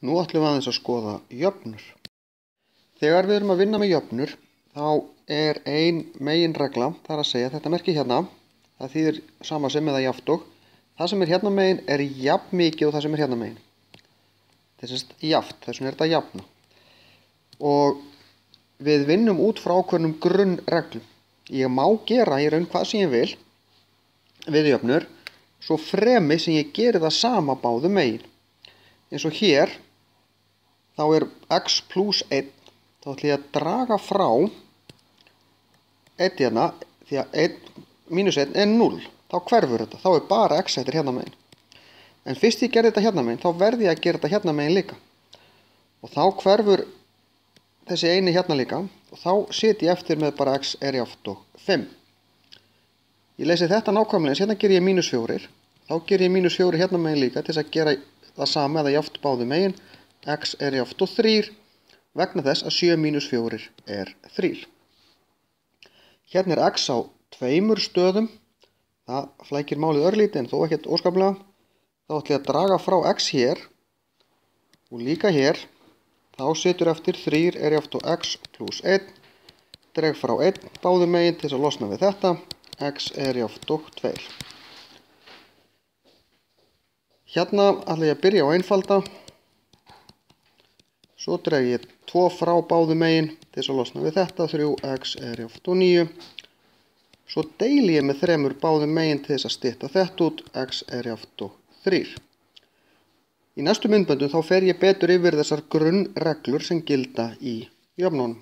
Nú ætlum við aðeins að skoða jöfnur. Þegar við erum að vinna með jöfnur, þá er ein meginregla, það er að segja þetta merki hérna, það þýðir sama sem eða jafnt og, það sem er hérna megin er jafn mikið og það sem er hérna megin. Þess að jafnt, þess vegna er þetta jafna. Og við vinnum út frá ákveðnum grunnreglum. Ég má gera í raun hvað sem ég vil við jöfnur, svo fremi sem ég geri það sama báðu megin. Eins og hér, þá er x plus 1, þá ætlum ég að draga frá 1 hérna, því að 1 mínus 1 er 0, þá hverfur þetta, þá er bara x eftir hérna megin. En fyrst ég gerði þetta hérna megin, þá verði ég að gera þetta hérna megin líka. Og þá hverfur þessi eini hérna líka, og þá sit ég eftir með bara x er jafnt og 5. Ég leysi þetta nákvæmlega, eins hérna ger ég mínus 4, þá ger ég mínus 4 hérna megin líka, til þess að gera það sama eða jafnt báðu megin, x er jafnt og 3, vegna þess að 7 mínus 4 er 3. Hérna er x á 2 stöðum, það flækir málið örlítið en þó ekkert óskaplega. Þá ætlum ég að draga frá x hér og líka hér, þá situr eftir 3 er jafnt og x plus 1, dreg frá 1 báðu megin til þess að losna við þetta, x er jafnt og 2. Hérna ætla ég að byrja á einfalda, svo dreg ég 2 frá báðu megin til þess að losna við þetta, 3x er jafnt og 9. Svo deili ég með 3 báðu megin til þess að stytta þetta út, x er jafnt og 3. Í næstu myndböndum þá fer ég betur yfir þessar grunnreglur sem gilda í jöfnunum.